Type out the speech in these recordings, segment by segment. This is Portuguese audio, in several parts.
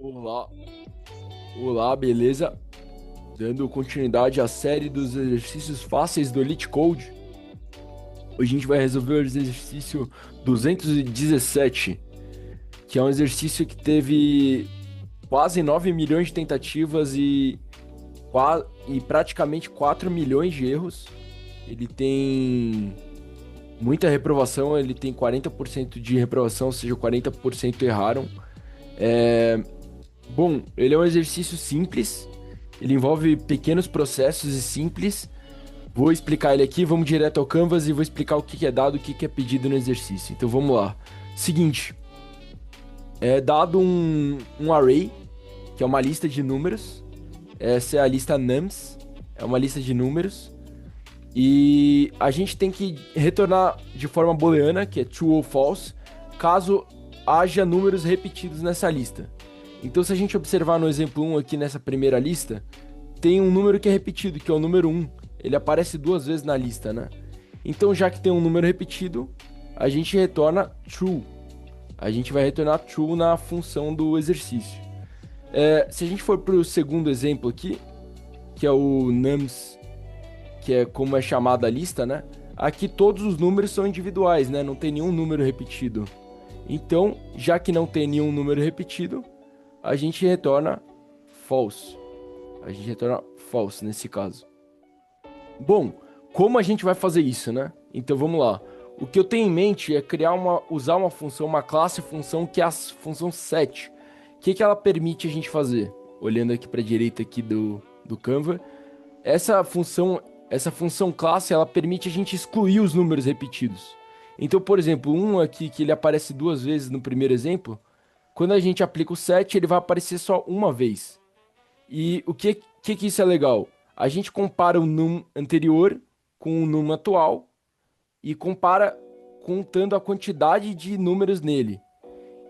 Olá, olá, beleza? Dando continuidade à série dos exercícios fáceis do Elite Code. Hoje a gente vai resolver o exercício 217, que é um exercício que teve quase 9 milhões de tentativas e praticamente 4 milhões de erros. Ele tem muita reprovação, ele tem 40% de reprovação, ou seja, 40% erraram. Bom, ele é um exercício simples, ele envolve pequenos processos e simples. Vou explicar ele aqui, vamos direto ao Canvas e vou explicar o que que é dado, o que que é pedido no exercício. Então vamos lá. Seguinte, é dado um array, que é uma lista de números. Essa é a lista nums, é uma lista de números. E a gente tem que retornar de forma booleana, que é true ou false, caso haja números repetidos nessa lista. Então, se a gente observar no exemplo 1 aqui nessa primeira lista, tem um número que é repetido, que é o número 1. Ele aparece duas vezes na lista, né? Então, já que tem um número repetido, a gente retorna true. A gente vai retornar true na função do exercício. Se a gente for para o segundo exemplo aqui, que é o nums, que é como é chamada a lista, né? Aqui todos os números são individuais, né? Não tem nenhum número repetido. Então, já que não tem nenhum número repetido, a gente retorna false. A gente retorna false nesse caso. Bom, como a gente vai fazer isso, né? Então vamos lá. O que eu tenho em mente é usar uma função, uma classe função que é a função set. O que que ela permite a gente fazer? Olhando aqui para a direita aqui do Canva, essa função classe, ela permite a gente excluir os números repetidos. Então, por exemplo, um aqui que ele aparece duas vezes no primeiro exemplo, quando a gente aplica o set, ele vai aparecer só uma vez. E o que isso é legal? A gente compara o num anterior com o num atual e compara contando a quantidade de números nele.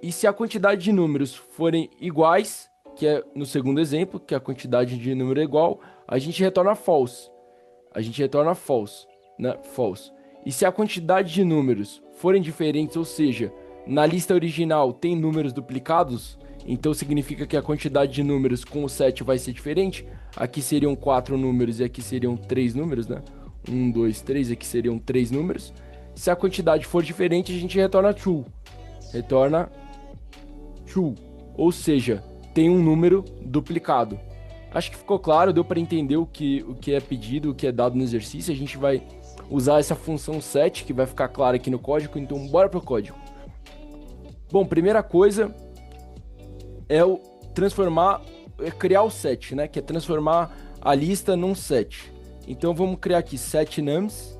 E se a quantidade de números forem iguais, que é no segundo exemplo, que a quantidade de número é igual, a gente retorna false. A gente retorna false, né? False. E se a quantidade de números forem diferentes, ou seja, na lista original tem números duplicados, então significa que a quantidade de números com o set vai ser diferente. Aqui seriam 4 números e aqui seriam 3 números, né? 1, 2, 3, aqui seriam 3 números. Se a quantidade for diferente, a gente retorna true. Retorna true. Ou seja, tem um número duplicado. Acho que ficou claro, deu para entender o que é pedido, o que é dado no exercício. A gente vai usar essa função set, que vai ficar clara aqui no código, então bora pro código. Bom, primeira coisa criar o set, né? Que é transformar a lista num set. Então vamos criar aqui set nums,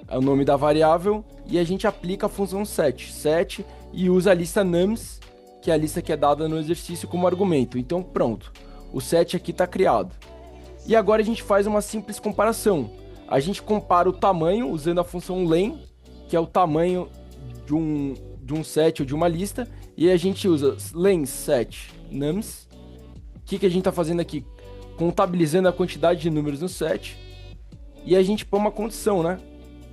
é o nome da variável, e a gente aplica a função set e usa a lista nums, que é a lista que é dada no exercício como argumento. Então pronto, o set aqui está criado. E agora a gente faz uma simples comparação. A gente compara o tamanho usando a função len, que é o tamanho de um set ou de uma lista, e a gente usa len set nums. O que a gente está fazendo aqui? Contabilizando a quantidade de números no set, e a gente põe uma condição, né?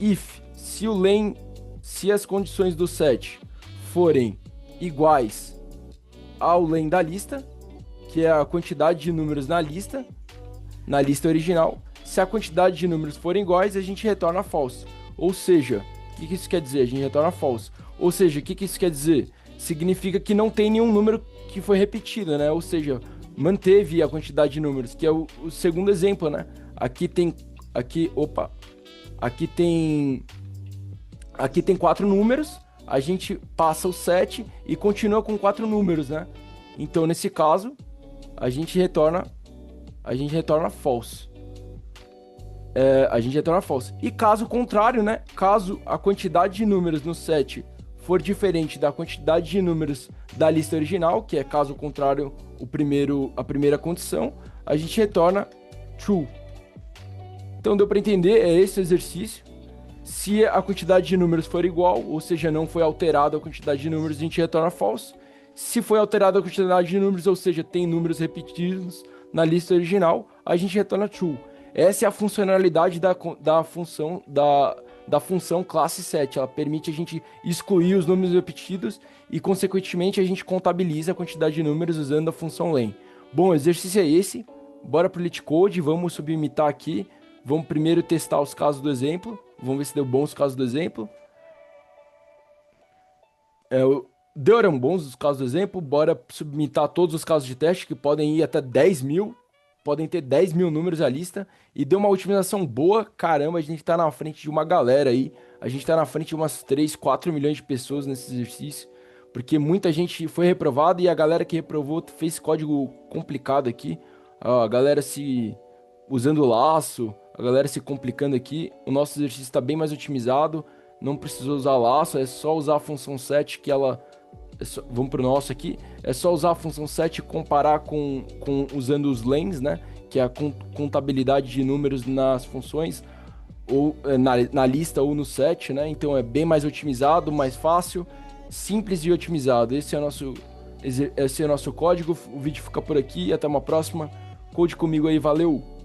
If, se as condições do set forem iguais ao len da lista, que é a quantidade de números na lista original, se a quantidade de números forem iguais, a gente retorna false. Ou seja, o que isso quer dizer? A gente retorna false. Ou seja, o que isso quer dizer? Significa que não tem nenhum número que foi repetido, né? Ou seja, manteve a quantidade de números, que é o segundo exemplo, né? Aqui tem 4 números, a gente passa o set e continua com 4 números, né? Então, nesse caso, a gente retorna false. A gente retorna false. E caso contrário, né? Caso a quantidade de números no set for diferente da quantidade de números da lista original, que é caso contrário a primeira condição, a gente retorna true. Então deu para entender, é esse o exercício. Se a quantidade de números for igual, ou seja, não foi alterada a quantidade de números, a gente retorna false. Se foi alterada a quantidade de números, ou seja, tem números repetidos na lista original, a gente retorna true. Essa é a funcionalidade da função da função classe set. Ela permite a gente excluir os números repetidos e, consequentemente, a gente contabiliza a quantidade de números usando a função len. Bom, o exercício é esse. Bora pro LeetCode, vamos sublimitar aqui. Vamos primeiro testar os casos do exemplo. Vamos ver se deu bons os casos do exemplo. Deram bons os casos do exemplo. Bora submitar todos os casos de teste, que podem ir até 10 mil. Podem ter 10 mil números à lista. E deu uma otimização boa. Caramba, a gente tá na frente de uma galera aí. A gente tá na frente de umas 3, 4 milhões de pessoas nesse exercício. Porque muita gente foi reprovada e a galera que reprovou fez código complicado aqui. Ó, a galera se usando laço, a galera se complicando aqui. O nosso exercício está bem mais otimizado. Não precisou usar laço, é só usar a função set que ela... vamos pro nosso aqui. É só usar a função set e comparar com usando os lens, né? Que é a contabilidade de números nas funções, ou na lista ou no set, né? Então é bem mais otimizado, mais fácil, simples e otimizado. Esse é o nosso código. O vídeo fica por aqui. Até uma próxima. Code comigo aí, valeu!